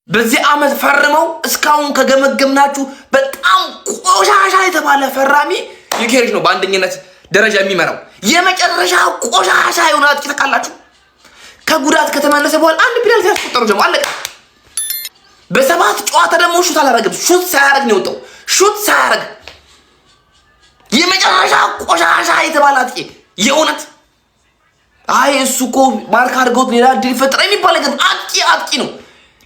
በዚህ ዓመት ፈርመው እስካሁን ከገመገምናችሁ በጣም ቆሻሻ የተባለ ፈራሚ ዩኬሬሽ ነው በአንደኝነት ደረጃ የሚመራው። የመጨረሻ ቆሻሻ የሆነ አጥቂ ተቃላችሁ። ከጉዳት ከተመለሰ በኋላ አንድ ፔናልቲ ያስቆጠሩ ጀምሮ አለቀ። በሰባት ጨዋታ ደግሞ ሹት አላረገም። ሹት ሳያረግ ነው የወጣው። ሹት ሳያረግ የመጨረሻ ቆሻሻ የተባለ አጥቂ የእውነት አይ እሱ እኮ ማርክ አድርገውት ሌላ ድል ይፈጥራ የሚባል ነገር አጥቂ ነው።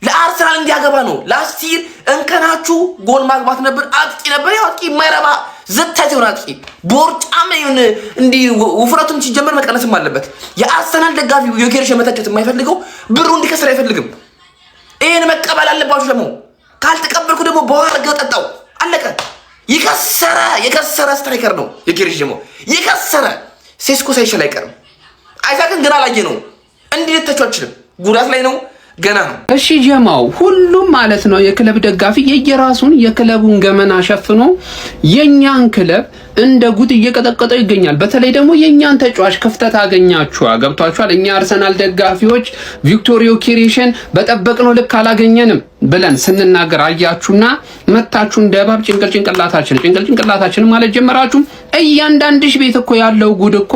ለአርሰናል እንዲያገባ ነው። ላስቲር እንከናችሁ ጎል ማግባት ነበር። አጥቂ ነበር። ያው አጥቂ የማይረባ ዘታት ይሆን አጥቂ ቦርጫም ይሁን እንዲ ውፍረቱም ሲጀመር መቀነስም አለበት። የአርሰናል ደጋፊ ዩኬሬሽ መተቸት የማይፈልገው ብሩ እንዲከስር አይፈልግም። ይሄን መቀበል አለባችሁ። ደግሞ ካልተቀበልኩ ደግሞ በኋላ ገጠጣው አለቀ። የከሰረ ስትራይከር ነው ዩኬሬሽ። ደግሞ የከሰረ ሴስኮ ሳይሻል አይቀርም። አይዛክን ገና አላየ ነው እንዴት ተቻችልም ጉዳት ላይ ነው ገና ነው። እሺ ጀማው ሁሉም ማለት ነው የክለብ ደጋፊ የየራሱን የክለቡን ገመና ሸፍኖ የኛን ክለብ እንደ ጉድ እየቀጠቀጠው ይገኛል። በተለይ ደግሞ የኛን ተጫዋች ክፍተት አገኛችሁ ገብቷችኋል። እኛ አርሰናል ደጋፊዎች ቪክቶር ዮኬሬሽን በጠበቅነው ልክ አላገኘንም ብለን ስንናገር አያችሁና መታችሁ እንደባብ ጭንቅላታችን ማለት ጀመራችሁ። እያንዳንድሽ ቤት እኮ ያለው ጉድ እኮ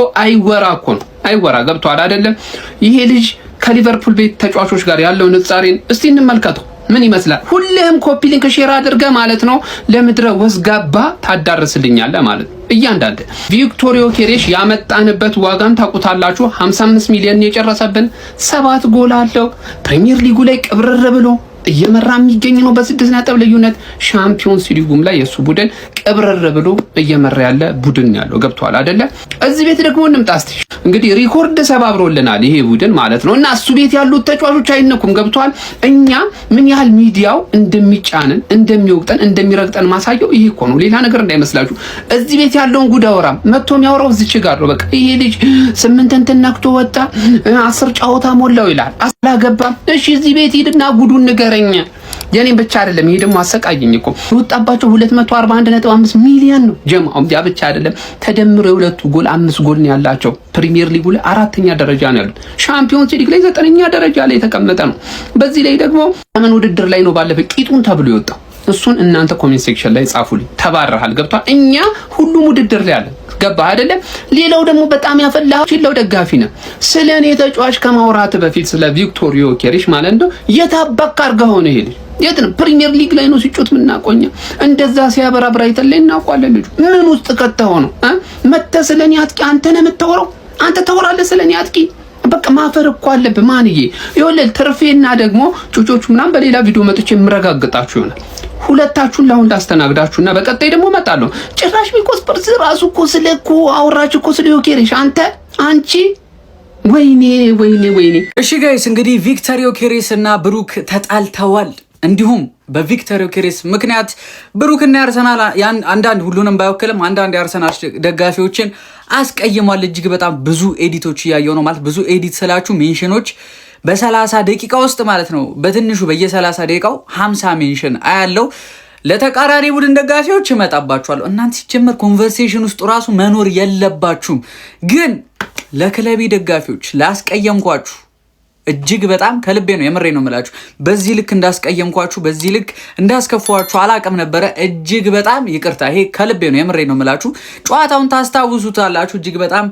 አይወራ ገብቷል አይደለም? ይሄ ልጅ ከሊቨርፑል ቤት ተጫዋቾች ጋር ያለው ንጻሬን እስቲ እንመልከተው። ምን ይመስላል? ሁሌም ኮፒ ሊንክ ሼር አድርገህ ማለት ነው ለምድረ ወዝጋባ ታዳርስልኛለህ ማለት ነው። እያንዳንድ ቪክቶር ዮኬሬሽ ያመጣንበት ዋጋን ታውቁታላችሁ። 55 ሚሊዮን የጨረሰብን 7 ጎል አለው። ፕሪሚየር ሊጉ ላይ ቅብርር ብሎ እየመራ የሚገኝ ነው በ6 ነጥብ ልዩነት። ሻምፒዮንስ ሊጉም ላይ የሱ ቡድን ቅብርር ብሎ እየመራ ያለ ቡድን ያለው ገብቷል አይደለ? እዚህ ቤት ደግሞ እንምጣስቲ እንግዲህ ሪኮርድ ሰባብሮልናል ይሄ ቡድን ማለት ነው። እና እሱ ቤት ያሉት ተጫዋቾች አይነኩም ገብቷል። እኛ ምን ያህል ሚዲያው እንደሚጫንን እንደሚወቅጠን እንደሚረግጠን ማሳየው ይሄ እኮ ነው፣ ሌላ ነገር እንዳይመስላችሁ። እዚህ ቤት ያለውን ጉድ አወራ መጥቶ የሚያወራው እዚች ጋር ነው። በቃ ይሄ ልጅ 8 እንትን ነክቶ ወጣ 10 ጨዋታ ሞላው ይላል አላገባም። እሺ እዚህ ቤት ሂድና ጉዱን ንገረኝ። የኔን ብቻ አይደለም ይሄ ደግሞ አሰቃየኝ እኮ ወጣባቸው 241.5 ሚሊዮን ነው ጀማው። ያ ብቻ አይደለም ተደምሮ የሁለቱ ጎል 5 ጎል ነው ያላቸው። ፕሪሚየር ሊጉ ላይ 4ኛ ደረጃ ነው ያሉት። ሻምፒዮንስ ሊግ ላይ 9ኛ ደረጃ ላይ የተቀመጠ ነው። በዚህ ላይ ደግሞ ምን ውድድር ላይ ነው ባለፈ ቂጡን ተብሎ ይወጣው። እሱን እናንተ ኮሜንት ሴክሽን ላይ ጻፉልኝ። ተባረሃል ገብቷል። እኛ ሁሉም ውድድር ላይ አለ ገባ አይደለም? ሌላው ደግሞ በጣም ያፈላው ሲለው ደጋፊ ነው። ስለኔ ተጫዋች ከማውራት በፊት ስለ ቪክቶር ዮኬሬሽ ማለት ነው የታበቃ አርገው ነው ይሄ የት ነው? ፕሪሚየር ሊግ ላይ ነው ሲጮት ምናቆኛ እንደዛ ሲያበራ ብራይተን ላይ እናውቃለን። ልጅ ምን ውስጥ ከተው ነው መተ ስለኔ አጥቂ አንተ ነህ የምታወራው? አንተ ታወራለህ ስለኔ አጥቂ? በቃ ማፈር እኮ አለብህ ማንዬ። ይኸውልህ ትርፌና ደግሞ ጩጮቹ ምናምን በሌላ ቪዲዮ መጥቼ የምረጋግጣችሁ ይሆናል። ሁለታችሁን ለአሁን ላስተናግዳችሁና በቀጣይ ደግሞ እመጣለሁ። ጭራሽ ቢኮስፐርስ ራሱ እኮ ስለኮ አወራች እኮ ስለ ዮኬሬሽ አንቺ ወይኔ። እሺ ጋይስ እንግዲህ ቪክቶር ዮኬሬሽ እና ብሩክ ተጣልተዋል። እንዲሁም በቪክቶር ዮኬሬሽ ምክንያት ብሩክና አርሰናል አንዳንድ ሁሉንም ባይወክልም አንዳንድ የአርሰናል ደጋፊዎችን አስቀይሟል። እጅግ በጣም ብዙ ኤዲቶች እያየው ነው ማለት ብዙ ኤዲት ስላችሁ ሜንሽኖች በ30 ደቂቃ ውስጥ ማለት ነው። በትንሹ በየ30 ደቂቃው 50 ሜንሽን አያለው። ለተቃራኒ ቡድን ደጋፊዎች እመጣባችኋለሁ። እናንተ ሲጀመር ኮንቨርሴሽን ውስጥ ራሱ መኖር የለባችሁም። ግን ለክለቢ ደጋፊዎች ላስቀየምኳችሁ እጅግ በጣም ከልቤ ነው የምሬ ነው የምላችሁ። በዚህ ልክ እንዳስቀየምኳችሁ በዚህ ልክ እንዳስከፋችሁ አላቅም ነበረ። እጅግ በጣም ይቅርታ። ይሄ ከልቤ ነው የምሬ ነው የምላችሁ። ጨዋታውን ታስታውሱታላችሁ። እጅግ በጣም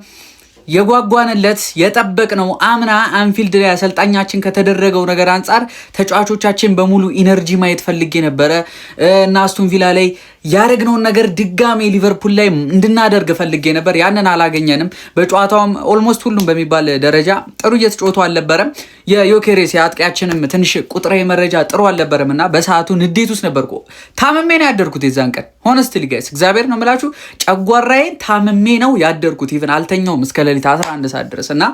የጓጓንለት የጠበቅነው አምና አንፊልድ ላይ አሰልጣኛችን ከተደረገው ነገር አንጻር ተጫዋቾቻችን በሙሉ ኢነርጂ ማየት ፈልጌ ነበረ እና አስቶን ቪላ ላይ ያደረግነውን ነገር ድጋሜ ሊቨርፑል ላይ እንድናደርግ ፈልጌ ነበር። ያንን አላገኘንም። በጨዋታውም ኦልሞስት ሁሉም በሚባል ደረጃ ጥሩ እየተጫወቱ አልነበረም። የዮኬሬሽ አጥቂያችንም ትንሽ ቁጥራዊ መረጃ ጥሩ አልነበረም እና በሰዓቱ ንዴት ውስጥ ነበርኩ። ታምሜ ነው ያደርኩት የዛን ቀን ሆነስትሊ ጋይስ እግዚአብሔር ነው የምላችሁ። ጨጓራዬን ታምሜ ነው ያደርኩት። ኢቭን አልተኛውም እስከ ሌሊት 11 ሰዓት ድረስ እና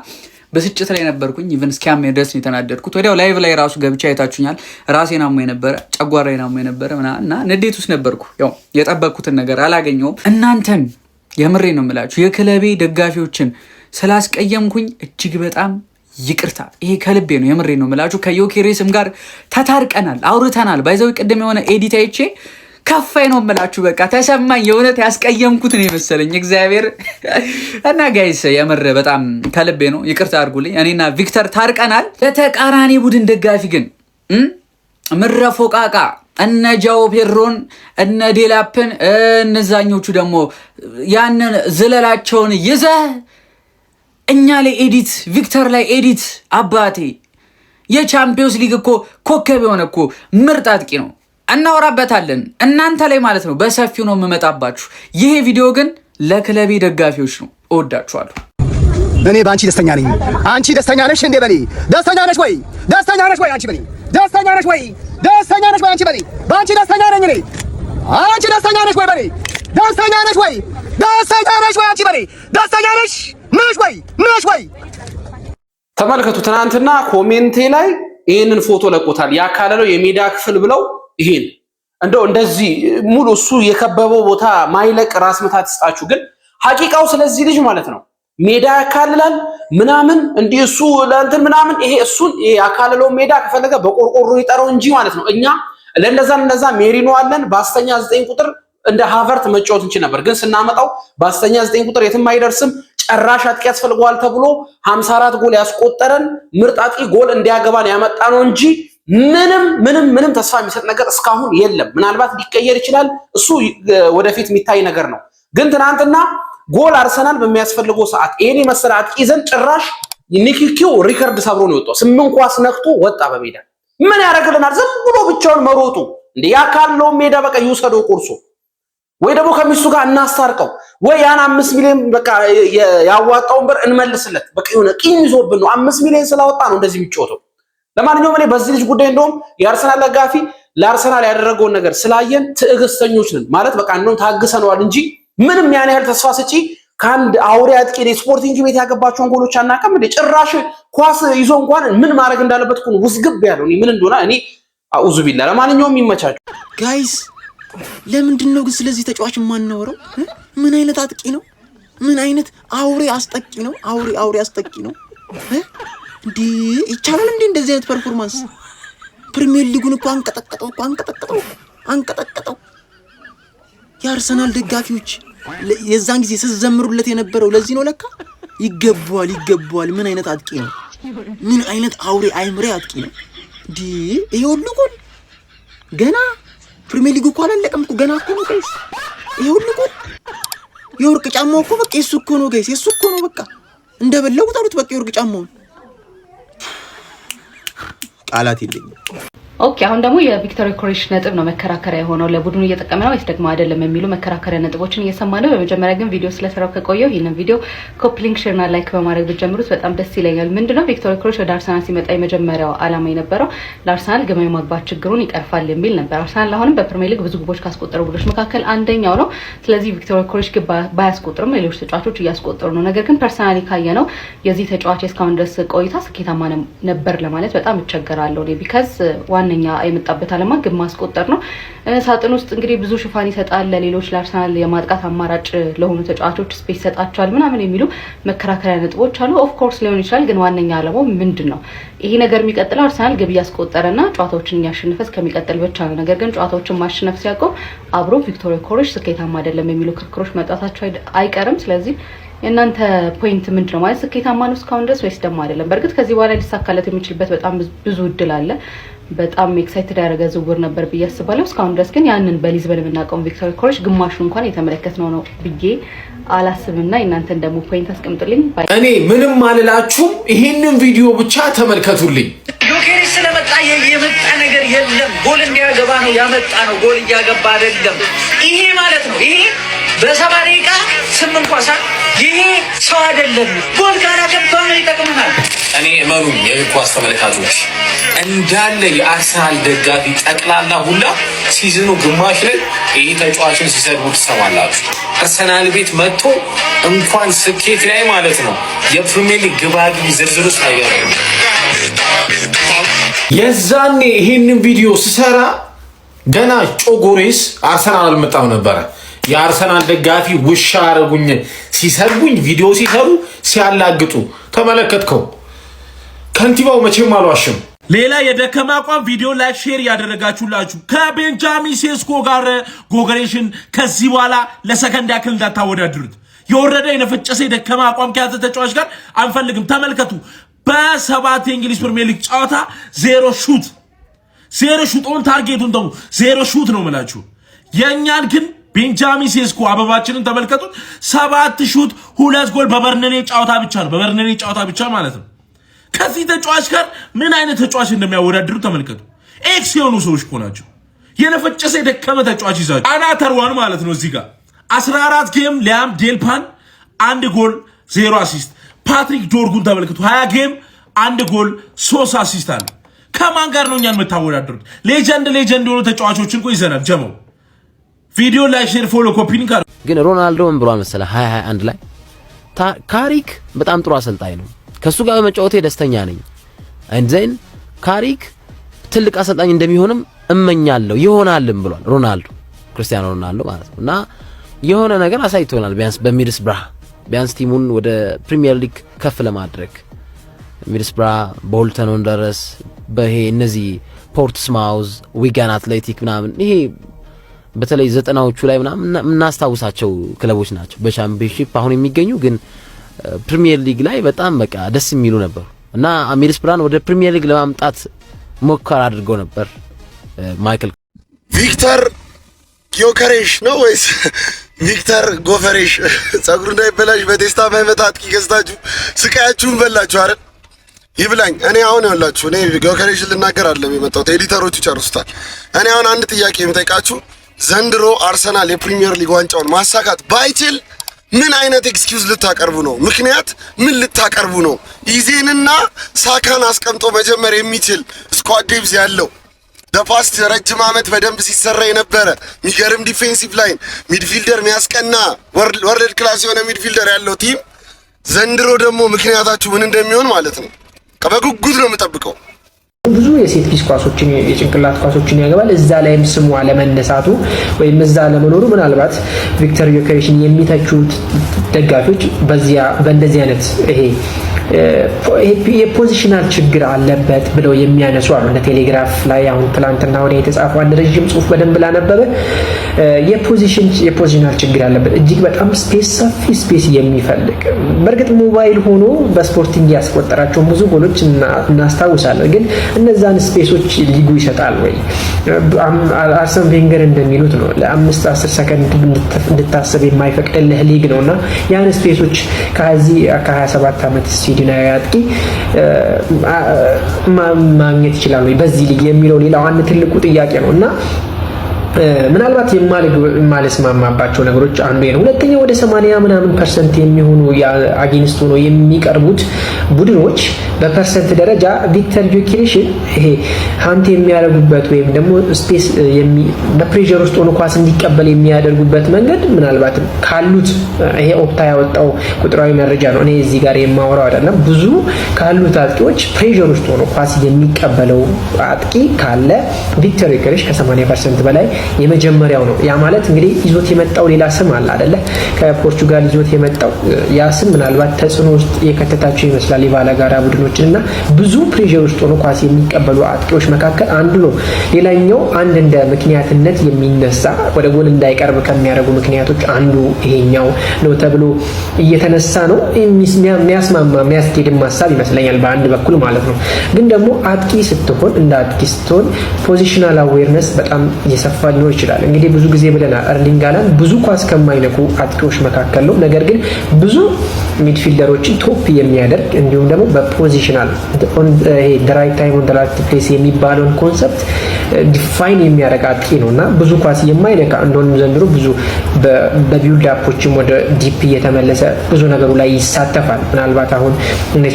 በስጭት ላይ ነበርኩኝ። ኢቭን እስኪያመኝ ድረስ ነው የተናደድኩት። ወዲያው ላይቭ ላይ ራሱ ገብቻ አይታችሁኛል። ራሴን አሞኝ ነበረ፣ ጨጓራዬን አሞኝ ነበረ እና ንዴት ውስጥ ነበርኩ። ያው የጠበቅኩትን ነገር አላገኘሁም። እናንተን የምሬ ነው የምላችሁ የክለቤ ደጋፊዎችን ስላስቀየምኩኝ እጅግ በጣም ይቅርታ። ይሄ ከልቤ ነው የምሬ ነው የምላችሁ። ከዮኬሬሽም ጋር ተታርቀናል፣ አውርተናል። ባይዘው ቅድም የሆነ ኤዲት አይቼ ከፋይ ነው የምላችሁ። በቃ ተሰማኝ። የእውነት ያስቀየምኩት ነው የመሰለኝ እግዚአብሔር እና ጋይስ የምር በጣም ከልቤ ነው ይቅርታ አድርጉልኝ። እኔና ቪክተር ታርቀናል። ለተቃራኒ ቡድን ደጋፊ ግን ምረፎቃቃ እነ ጃው ፔድሮን እነ ዴላፕን እነዛኞቹ ደግሞ ያንን ዝለላቸውን ይዘህ እኛ ላይ ኤዲት ቪክተር ላይ ኤዲት አባቴ የቻምፒዮንስ ሊግ እኮ ኮከብ የሆነ እኮ ምርጥ አጥቂ ነው። እናወራበታለን እናንተ ላይ ማለት ነው። በሰፊው ነው የምመጣባችሁ። ይሄ ቪዲዮ ግን ለክለቤ ደጋፊዎች ነው። እወዳችኋለሁ። እኔ ባንቺ ደስተኛ ነኝ። አንቺ ደስተኛ ነሽ እንዴ? በኔ ደስተኛ ነሽ ወይ? ደስተኛ ነሽ ወይ? አንቺ በኔ ደስተኛ ነሽ ወይ? ደስተኛ ነሽ ወይ? አንቺ በኔ ባንቺ ደስተኛ ነኝ እኔ። አንቺ ደስተኛ ነሽ ወይ? በኔ ደስተኛ ነሽ ወይ? ደስተኛ ነሽ ወይ? አንቺ በኔ ደስተኛ ነሽ ወይ? ነሽ ወይ? ተመልከቱ። ትናንትና ኮሜንቴ ላይ ይሄንን ፎቶ ለቆታል። ያካለለው የሜዳ ክፍል ብለው ይሄን እንደው እንደዚህ ሙሉ እሱ የከበበው ቦታ ማይለቅ ራስ መታት ይስጣችሁ። ግን ሐቂቃው ስለዚህ ልጅ ማለት ነው ሜዳ ያካልላል ምናምን እንዲህ እሱ ለእንትን ምናምን ይሄ እሱን ያካለለው ሜዳ ከፈለገ በቆርቆሮ ይጠራው እንጂ ማለት ነው። እኛ ለነዛ ሜሪኖ አለን በአስተኛ 9 ቁጥር እንደ ሃቨርት መጫወት እንችል ነበር። ግን ስናመጣው በአስተኛ 9 ቁጥር የትም አይደርስም። ጨራሽ አጥቂ ያስፈልገዋል ተብሎ 54 ጎል ያስቆጠረን ምርጥ አጥቂ ጎል እንዲያገባን ያመጣ ነው እንጂ ምንም ተስፋ የሚሰጥ ነገር እስካሁን የለም። ምናልባት ሊቀየር ይችላል። እሱ ወደፊት የሚታይ ነገር ነው። ግን ትናንትና ጎል አርሰናል በሚያስፈልገው ሰዓት ይሄን መሰለ አጥቂ ይዘን ጭራሽ ኒኪኪው ሪከርድ ሰብሮ ነው የወጣው። 8 ኳስ ነክቶ ወጣ በሜዳ። ምን ያደርግልናል? ዝም ብሎ ብቻውን መሮጡ እንዴ! ያካለው ሜዳ በቃ ይውሰደው ቁርሱ ወይ ደግሞ ከሚስቱ ጋር እናስታርቀው ወይ ያን 5 ሚሊዮን በቃ ያዋጣውን ብር እንመልስለት። በቃ የሆነ ቂም ይዞብን ነው 5 ሚሊዮን ስላወጣ ነው እንደዚህ የሚጮተው። ለማንኛውም እኔ በዚህ ልጅ ጉዳይ እንደውም የአርሰናል ደጋፊ ለአርሰናል ያደረገውን ነገር ስላየን ትዕግስተኞች ነን ማለት በቃ እንደውም ታግሰነዋል እንጂ ምንም ያን ያህል ተስፋ ሰጪ ከአንድ አውሬ አጥቂ ስፖርቲንግ ቤት ያገባቸውን ጎሎች አናውቅም እንዴ? ጭራሽ ኳስ ይዞ እንኳን ምን ማድረግ እንዳለበት እኮ ውዝግብ ያለው ምን እንደሆነ እኔ አኡዙ ቢላ። ለማንኛውም ይመቻችሁ ጋይስ። ለምንድን ነው ግን ስለዚህ ተጫዋች የማናወራው? ምን አይነት አጥቂ ነው? ምን አይነት አውሬ አስጠቂ ነው? አውሬ አስጠቂ ነው እንዴ? ይቻላል እንዴ እንደዚህ አይነት ፐርፎርማንስ? ፕሪሚየር ሊጉን እኮ አንቀጠቀጠው። የአርሰናል ደጋፊዎች የዛን ጊዜ ስትዘምሩለት የነበረው ለዚህ ነው ለካ። ይገባዋል። ምን አይነት አጥቂ ነው? ምን አይነት አውሬ አይምሬ አጥቂ ነው እንዴ? ይሄ ሁሉ ጎል ገና ፕሪሚየር ሊጉ እኮ አላለቀም እኮ ገና እኮ ነው ጋይስ። ይሄ ሁሉ ጎል የወርቅ ጫማው እኮ በቃ የሱ እኮ ነው ጋይስ፣ የሱ እኮ ነው በቃ እንደበለው ታሉት በቃ የወርቅ ጫማውን። ቃላት የለኝም። ኦኬ አሁን ደግሞ የቪክተር ዮኬሬሽ ነጥብ ነው መከራከሪያ የሆነው። ለቡድኑ እየጠቀመ ነው ወይስ ደግሞ አይደለም የሚሉ መከራከሪያ ነጥቦችን እየሰማን ነው። በመጀመሪያ ግን ቪዲዮ ስለሰራው ከቆየው ይሄንን ቪዲዮ ኮፒ ሊንክ ሼር እና ላይክ በማድረግ ብትጀምሩት በጣም ደስ ይለኛል። ምንድነው ቪክተር ዮኬሬሽ ወደ አርሰናል ሲመጣ የመጀመሪያው ዓላማ የነበረው ለአርሰናል ግብ የማግባት ችግሩን ይቀርፋል የሚል ነበር። አርሰናል አሁንም በፕሪሚየር ሊግ ብዙ ግቦች ካስቆጠሩ ቡድኖች መካከል አንደኛው ነው። ስለዚህ ቪክተር ዮኬሬሽ ግብ ባያስቆጥርም ሌሎች ተጫዋቾች እያስቆጠሩ ነው። ነገር ግን ፐርሰናሊ ካየነው የዚህ ተጫዋች እስካሁን ድረስ ቆይታ ስኬታማ ነበር ለማለት በጣም ይቸገራለሁ እኔ ቢካዝ ዋነኛ የመጣበት አለማ ግብ ማስቆጠር ነው። ሳጥን ውስጥ እንግዲህ ብዙ ሽፋን ይሰጣል ለሌሎች ለአርሰናል የማጥቃት አማራጭ ለሆኑ ተጫዋቾች ስፔስ ይሰጣቸዋል ምናምን የሚሉ መከራከሪያ ነጥቦች አሉ። ኦፍ ኮርስ ሊሆን ይችላል። ግን ዋነኛ ዓላማው ምንድነው? ይሄ ነገር የሚቀጥለው አርሰናል ግብ ያስቆጠረና ጨዋታዎችን ያሸነፈ እስከሚቀጥል ብቻ ነው። ነገር ግን ጨዋታዎችን ማሸነፍ ሲያቆም አብሮ ቪክተር ዮኬሬሽ ስኬታማ አይደለም የሚሉ ክርክሮች መጣታቸው አይቀርም። ስለዚህ የእናንተ ፖይንት ምንድነው? ማለት ስኬታማ ነው እስካሁን ድረስ ወይስ ደግሞ አይደለም? በእርግጥ ከዚህ በኋላ ሊሳካለት የሚችልበት በጣም ብዙ እድል አለ። በጣም ኤክሳይትድ ያደረገ ዝውውር ነበር ብዬ አስባለሁ። እስካሁን ድረስ ግን ያንን በሊዝበን የምናውቀው ቪክተር ዮኬሬሽ ግማሹን እንኳን የተመለከትነው ነው ብዬ አላስብና እናንተን ደግሞ ፖይንት አስቀምጡልኝ። እኔ ምንም አልላችሁም። ይሄንን ቪዲዮ ብቻ ተመልከቱልኝ። ዮኬሬሽ ስለመጣ የመጣ ነገር የለም። ጎል እንዲያገባ ነው ያመጣ ነው። ጎል እያገባ አይደለም። ይሄ ማለት ነው ይሄ በሰባ ደቂቃ 8 ኳስ ይሄ ሰው አይደለም። ጎል ካላገባ ነው ይጠቅመናል። እኔ እመኑኝ የእግር ኳስ ተመልካቾች እንዳለ የአርሰናል ደጋፊ ጠቅላላ ሁላ ሲዝኑ ግማሽ ላይ ይሄ ተጫዋችን ሲሰድቡ ትሰማላችሁ። አርሰናል ቤት መጥቶ እንኳን ስኬት ላይ ማለት ነው የፕሪሚየር ሊግ ግባግቢ ዝርዝር ውስጥ አይገባም። የዛኔ ይሄንን ቪዲዮ ስሰራ ገና ጮጎሬስ አርሰናል አልመጣም ነበረ። የአርሰናል ደጋፊ ውሻ አረጉኝ ሲሰድቡኝ ቪዲዮ ሲሰሩ ሲያላግጡ ተመለከትከው። ከንቲባው መቼም አልዋሽም። ሌላ የደከመ አቋም ቪዲዮ ላይክ ሼር ያደረጋችሁላችሁ ከቤንጃሚን ሴስኮ ጋር ዮኬሬሽን ከዚህ በኋላ ለሰከንድ ያክል እንዳታወዳድሩት። የወረደ የነፈጨሰ የደከመ አቋም ከያዘ ተጫዋች ጋር አንፈልግም። ተመልከቱ፣ በ7 የእንግሊዝ ፕሪሚየር ሊግ ጨዋታ 0 ሹት ዜሮ ሹቶን ታርጌቱን ተው ዜሮ ሹት ነው የምላችሁ። የኛን ግን ቤንጃሚን ሴስኮ አበባችንን ተመልከቱት። 7 ሹት 2 ጎል በበርነኔ ጨዋታ ብቻ ነው። በበርነኔ ጨዋታ ብቻ ማለት ነው። ከዚህ ተጫዋች ጋር ምን አይነት ተጫዋች እንደሚያወዳድሩ ተመልከቱ። ኤክስ የሆኑ ሰዎች እኮ ናቸው። የነፈጨሰ የደከመ ተጫዋች ይዛችሁ አናተርዋን ማለት ነው። እዚህ ጋር 14 ጌም ሊያም ዴልፓን 1 ጎል 0 አሲስት። ፓትሪክ ዶርጉን ተመልከቱ 20 ጌም 1 ጎል 3 አሲስት አለ። ከማን ጋር ነው እኛን የምታወዳድሩት? ሌጀንድ የሆኑ ተጫዋቾችን እኮ ይዘናል። ጀመው ቪዲዮ ላይ ሼር ፎሎ ኮፒ ሊንክ አለ። ግን ሮናልዶ ምን ብሏል መሰለህ 2021 ላይ ካሪክ በጣም ጥሩ አሰልጣኝ ነው፣ ከሱ ጋር በመጫወቴ ደስተኛ ነኝ። እንዘን ካሪክ ትልቅ አሰልጣኝ እንደሚሆንም እመኛለሁ ይሆናልም ብሏል ሮናልዶ፣ ክርስቲያኖ ሮናልዶ ማለት ነው። እና የሆነ ነገር አሳይቶናል። ቢያንስ በሚድልስብራህ ቢያንስ ቲሙን ወደ ፕሪሚየር ሊግ ከፍ ለማድረግ ሚድልስብራህ፣ ቦልተን ወንደረስ፣ በሄ እነዚህ ፖርትስማውዝ፣ ዊጋን አትሌቲክ ምናምን ይሄ በተለይ 90ዎቹ ላይ ምናምን እናስታውሳቸው ክለቦች ናቸው። በቻምፒየንሺፕ አሁን የሚገኙ ግን ፕሪሚየር ሊግ ላይ በጣም በቃ ደስ የሚሉ ነበሩ እና ሚድልስብራህን ወደ ፕሪሚየር ሊግ ለማምጣት ሞከራ አድርገው ነበር። ማይክል ቪክተር ጊዮከሬሽ ነው ወይስ ቪክተር ጎፈሬሽ? ጸጉሩ እንዳይበላሽ በቴስታ ማይመጣ አጥቂ ገዝታችሁ ስቃያችሁን በላችሁ አይደል? ይብላኝ። እኔ አሁን ያላችሁ እኔ ጊዮከሬሽ ልናገር አይደለም የመጣሁት፣ ኤዲተሮቹ ጨርሱታል። እኔ አሁን አንድ ጥያቄ የምጠይቃችሁ ዘንድሮ አርሰናል የፕሪሚየር ሊግ ዋንጫውን ማሳካት ባይችል ምን አይነት ኤክስኪውዝ ልታቀርቡ ነው? ምክንያት ምን ልታቀርቡ ነው? ኢዜንና ሳካን አስቀምጦ መጀመር የሚችል ስኳድ ዴፕዝ ያለው በፓስት ረጅም ዓመት በደንብ ሲሰራ የነበረ ሚገርም ዲፌንሲቭ ላይን ሚድፊልደር የሚያስቀና ወርልድ ክላስ የሆነ ሚድፊልደር ያለው ቲም ዘንድሮ ደግሞ ምክንያታችሁ ምን እንደሚሆን ማለት ነው በጉጉት ነው የምጠብቀው። ብዙ የሴት ፒስ ኳሶችን የጭንቅላት ኳሶችን ያገባል። እዛ ላይም ስሙ አለመነሳቱ ወይም እዛ ለመኖሩ ምናልባት ቪክተር ዮኬሬሽን የሚተቹት ደጋፊዎች በእንደዚህ አይነት ይሄ የፖዚሽናል ችግር አለበት ብለው የሚያነሱ አሉ። እንደ ቴሌግራፍ ላይ አሁን ትላንትና ወዲያ የተጻፈው አንድ ረጅም ጽሁፍ በደንብ ላነበበ የፖዚሽናል ችግር አለበት። እጅግ በጣም ሰፊ ስፔስ የሚፈልግ በእርግጥ ሞባይል ሆኖ በስፖርቲንግ ያስቆጠራቸው ብዙ ጎሎች እናስታውሳለን። ግን እነዛን ስፔሶች ሊጉ ይሰጣል ወይ? አርሰን ቬንገር እንደሚሉት ነው ለ5-10 ሰከንድ እንድታስብ የማይፈቅድልህ ሊግ ነውና ያን ስፔሶች ከዚህ ከ27 ዓመት ሲዲናዊ አጥቂ ማግኘት ይችላል ወይ በዚህ ሊግ የሚለው ሌላው አንድ ትልቁ ጥያቄ ነውና ምናልባት የማልስማማባቸው ነገሮች አንዱ ነው። ሁለተኛው ወደ 80% የሚሆኑ አጌንስት ሆኖ የሚቀርቡት ቡድኖች በፐርሰንት ደረጃ ቪክተር ዮኬሬሽን ይሄ ሃንት የሚያደርጉበት ወይም ደግሞ ስፔስ በፕሬሸር ውስጥ ሆኖ ኳስ እንዲቀበል የሚያደርጉበት መንገድ ምናልባት ካሉት ይሄ ኦፕታ ያወጣው ቁጥራዊ መረጃ ነው። እኔ እዚህ ጋር የማወራው አይደለም። ብዙ ካሉት አጥቂዎች ፕሬሸር ውስጥ ሆኖ ኳስ የሚቀበለው አጥቂ ካለ ቪክተር ዮኬሬሽ ከ80% በላይ የመጀመሪያው ነው። ያ ማለት እንግዲህ ይዞት የመጣው ሌላ ስም አለ አይደለ? ከፖርቹጋል ይዞት የመጣው ያ ስም ምናልባት ተጽዕኖ ውስጥ የከተታቸው ይመስላል የባላጋራ ቡድኖችንና ብዙ ፕሬሸር ውስጥ ሆኖ ኳስ የሚቀበሉ አጥቂዎች መካከል አንዱ ነው። ሌላኛው አንድ እንደ ምክንያትነት የሚነሳ ወደ ጎል እንዳይቀርብ ከሚያደርጉ ምክንያቶች አንዱ ይሄኛው ነው ተብሎ እየተነሳ ነው። የሚያስማማ የሚያስኬድም ሀሳብ ይመስለኛል በአንድ በኩል ማለት ነው። ግን ደግሞ አጥቂ ስትሆን እንደ አጥቂ ስትሆን ፖዚሽናል አዌርነስ በጣም እየሰፋ ሊኖር ይችላል። እንግዲህ ብዙ ጊዜ ብለናል ኤርሊንግ ሃላንድ ብዙ ኳስ ከማይነኩ አጥቂዎች መካከል ነው። ነገር ግን ብዙ ሚድፊልደሮችን ቶፕ የሚያደርግ እንዲሁም ደግሞ በፖዚሽናል ይሄ ራይት ታይም ኦን ዘ ራይት ፕሌስ የሚባለውን ኮንሰፕት ዲፋይን የሚያደርግ አጥቂ ነውና ብዙ ኳስ የማይነካ እንደሆነ ዘንድሮ ብዙ በቢልድ አፖችም ወደ ዲፕ እየተመለሰ ብዙ ነገሩ ላይ ይሳተፋል። ምናልባት አሁን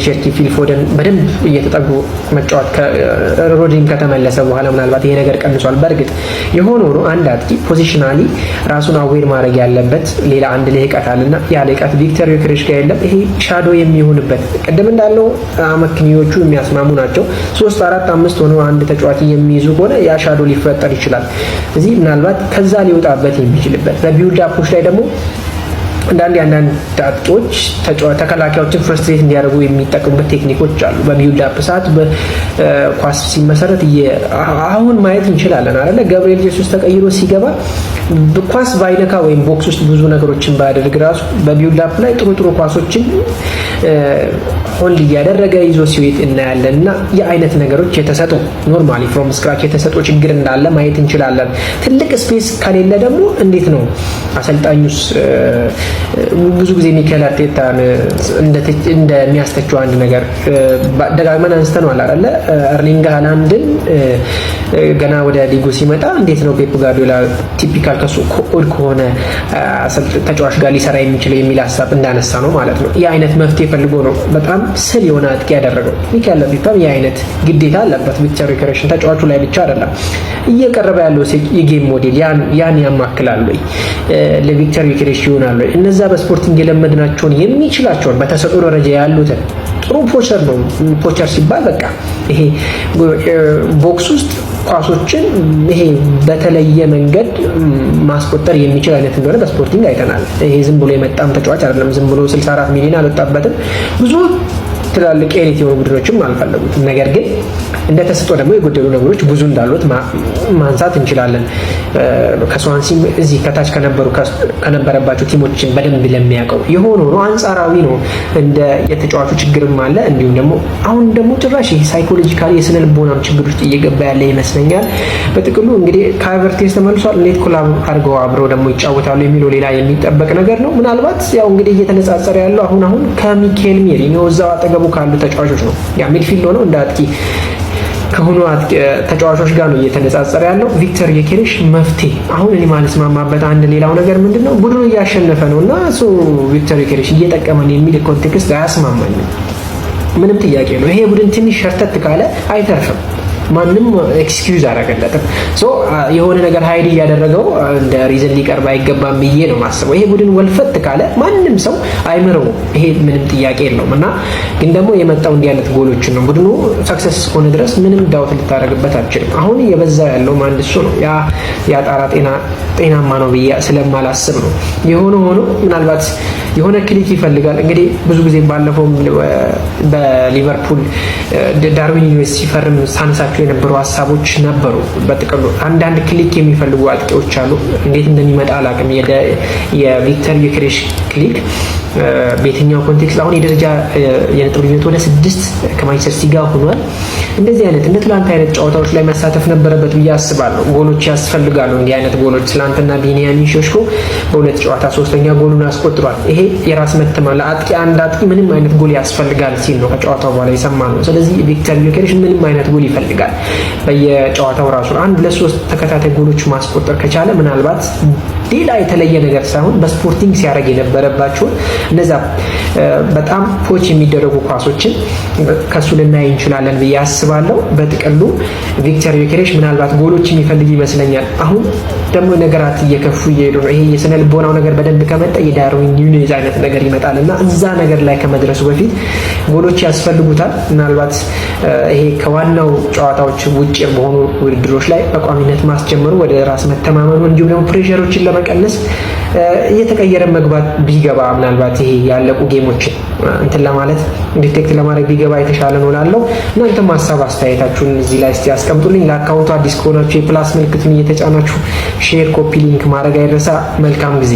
ቸርኪ ፊልፎደን በደንብ እየተጠጉ መጫወት ከሮድሪን ከተመለሰ በኋላ ምናልባት ይሄ ነገር ቀንሷል። በእርግጥ የሆነው ነው አንድ አጥቂ ፖዚሽናሊ ራሱን አዌር ማድረግ ያለበት ሌላ አንድ ልህቀት አለና ያ ልህቀት ቪክተር ዮኬሬሽ ጋር የለም። ይሄ ሻዶ የሚሆንበት ቅድም እንዳለው አመክንዮቹ የሚያስማሙ ናቸው። 3-4-5 ሆኖ አንድ ተጫዋች የሚይዙ ከሆነ ያ ሻዶ ሊፈጠር ይችላል። እዚህ ምናልባት ከዛ ሊወጣበት የሚችልበት በቢልድ አፖች ላይ ደግሞ አንዳንድ አጥቂዎች ተከላካዮችን ፍረስትሬት እንዲያደርጉ የሚጠቀሙበት ቴክኒኮች አሉ። በቢልድ አፕ ሰዓት በኳስ ሲመሰረት አሁን ማየት እንችላለን አይደለ? ገብርኤል ጄሱስ ተቀይሮ ሲገባ ኳስ ባይነካ ወይም ቦክስ ውስጥ ብዙ ነገሮችን ባያደርግ ራሱ በቢልድ አፕ ላይ ጥሩ ኳሶችን ሆልድ እያደረገ ይዞ ሲወጥ እናያለን። እና የአይነት ነገሮች የተሰጡ ኖርማሊ ፍሮም ስክራች የተሰጡ ችግር እንዳለ ማየት እንችላለን። ትልቅ ስፔስ ከሌለ ደግሞ እንዴት ነው አሰልጣኙስ? ብዙ ጊዜ ሚካኤል አርቴታን እንደሚያስተቸው አንድ ነገር ደጋግመን አንስተነዋል አይደለ? ኤርሊንግ ሃላንድን ገና ወደ ሊጉ ሲመጣ እንዴት ነው ፔፕ ጋርዲዮላ ቲፒካል ከሱ ኦድ ከሆነ ተጫዋች ጋር ሊሰራ የሚችለው የሚል ሀሳብ እንዳነሳ ነው ማለት ነው። ያ አይነት መፍትሄ ፈልጎ ነው በጣም ስል የሆነ አጥቂ ያደረገው። ሚካኤል አርቴታም ያ አይነት ግዴታ አለበት። ቪክተር ዮኬሬሽ ተጫዋቹ ላይ ብቻ አይደለም እየቀረበ ያለው የጌም ሞዴል ያን ያማክላል ወይ ለቪክተር ዮኬሬሽ ይሆናል ወይ? እነዛ በስፖርቲንግ የለመድናቸውን የሚችላቸውን በተሰጥኦ ደረጃ ያሉትን ጥሩ ፖቸር ነው። ፖቸር ሲባል በቃ ይሄ ቦክስ ውስጥ ኳሶችን ይሄ በተለየ መንገድ ማስቆጠር የሚችል አይነት እንደሆነ በስፖርቲንግ አይተናል። ይሄ ዝም ብሎ የመጣም ተጫዋች አይደለም። ዝም ብሎ 64 ሚሊዮን አልወጣበትም። ብዙ ትላልቅ ኤሊት የሆኑ ቡድኖችም አልፈለጉትም። ነገር ግን እንደ ተሰጥኦ ደግሞ የጎደሉ ነገሮች ብዙ እንዳሉት ማንሳት እንችላለን። ከስዋንሲ እዚህ ከታች ከነበረባቸው ቲሞችን በደንብ ለሚያውቀው የሆነ ነው። አንጻራዊ ነው። እንደ የተጫዋቹ ችግርም አለ። እንዲሁም ደግሞ አሁን ደግሞ ጭራሽ ይሄ ሳይኮሎጂካሊ የስነ ልቦናም ችግር ውስጥ እየገባ ያለ ይመስለኛል። በጥቅሉ እንግዲህ ከሀቨርቴዝ ተመልሷል። እንዴት ኮላብ አድርገው አብረው ደግሞ ይጫወታሉ የሚለው ሌላ የሚጠበቅ ነገር ነው። ምናልባት ያው እንግዲህ እየተነጻጸረ ያለው አሁን ከሚካኤል ሜሪኖ እዛው አጠገቡ ካሉ ተጫዋቾች ነው። ያ ሚድፊልድ ሆነው እንደ አጥቂ ከሆኑ ተጫዋቾች ጋር ነው እየተነጻጸረ ያለው። ቪክተር ዮኬሬሽ መፍትሄ አሁን እኔ ማልስማማበት አንድ ሌላው ነገር ምንድነው ቡድኑ እያሸነፈ ነውና ቪክተር ዮኬሬሽ እየጠቀመን የሚል ኮንቴክስት አያስማማኝም። ምንም ጥያቄ ነው። ይሄ ቡድን ትንሽ ሸርተት ካለ አይተርፍም። ማንም ኤክስኪዩዝ አደረገለትም። የሆነ ነገር ሀይድ እያደረገው እንደ ሪዝን ሊቀርብ አይገባም ብዬ ነው ማስበው። ይሄ ቡድን ወልፈት ካለ ማንም ሰው አይምረው። ይሄ ምንም ጥያቄ የለውም። እና ግን ደግሞ የመጣው እንዲህ አይነት ጎሎችን ነው። ቡድኑ ሰክሰስ እስከሆነ ድረስ ምንም ዳውት ልታደርግበት አትችልም። አሁን እየበዛ ያለው አንድ እሱ ነው። ያ ጣራ ጤናማ ነው ብዬ ስለማላስብ ነው። የሆነ ሆኖ ምናልባት የሆነ ክሊክ ይፈልጋል። እንግዲህ ብዙ ጊዜ ባለፈው በሊቨርፑል ዳርዊን ኑኔዝ ሲፈርም ሳነሳቸው የነበሩ ሀሳቦች ነበሩ። በጥቅሉ አንዳንድ ክሊክ የሚፈልጉ አጥቂዎች አሉ። እንዴት እንደሚመጣ አላውቅም። የቪክተር ዮኬሬሽ ክሊክ በየትኛው ኮንቴክስት አሁን የደረጃ የነጥብ ልዩነቱ ወደ 6 ከማንቸስተር ሲቲ ጋር ሆኗል። እንደዚህ አይነት እንደ ትላንት አይነት ጨዋታዎች ላይ መሳተፍ ነበረበት ብዬ አስባለሁ። ጎሎች ያስፈልጋሉ። እንዲህ አይነት ጎሎች ትላንትና ቢኒያሚን ሼሽኮ በሁለት ጨዋታ 3ኛ ጎሉን አስቆጥሯል። ይሄ የራስ መተማመን ለአጥቂ አንድ አጥቂ ምንም አይነት ጎል ያስፈልጋል ሲል ነው ከጨዋታው በኋላ የሰማነው። ስለዚህ ቪክተር ዮኬሬሽ ምንም አይነት ጎል ይፈልጋል። በየጨዋታው ራሱ 1-3 ተከታታይ ጎሎች ማስቆጠር ከቻለ ምናልባት ሌላ የተለየ ነገር ሳይሆን በስፖርቲንግ ሲያደርግ የነበረባቸው እነዛ በጣም ፖች የሚደረጉ ኳሶችን ከሱ ልናይ እንችላለን ብዬ አስባለሁ። በጥቅሉ ቪክተር ዮኬሬሽ ምናልባት ጎሎች የሚፈልግ ይመስለኛል። አሁን ደግሞ ነገራት እየከፉ እየሄዱ ነው። ይሄ የስነ ልቦናው ነገር በደንብ ከመጣ የዳርዊን ኑኔዝ አይነት ነገር ይመጣል እና እዛ ነገር ላይ ከመድረሱ በፊት ጎሎች ያስፈልጉታል። ምናልባት ይሄ ከዋናው ጨዋታዎች ውጭ በሆኑ ውድድሮች ላይ በቋሚነት ማስጀመሩ ወደ ራስ መተማመኑ እንዲሁም ደግሞ ፕሬሸሮችን ለመቀነስ እየተቀየረ መግባት ቢገባ ምናልባት ይሄ ያለቁ ጌሞችን እንትን ለማለት ዲቴክት ለማድረግ ቢገባ የተሻለ ነው እላለሁ። እናንተም ሀሳብ አስተያየታችሁን እዚህ ላይ እስቲ አስቀምጡልኝ። ለአካውንቱ አዲስ ከሆናችሁ የፕላስ ምልክቱን እየተጫናችሁ ሼር፣ ኮፒ ሊንክ ማድረግ አይረሳ። መልካም ጊዜ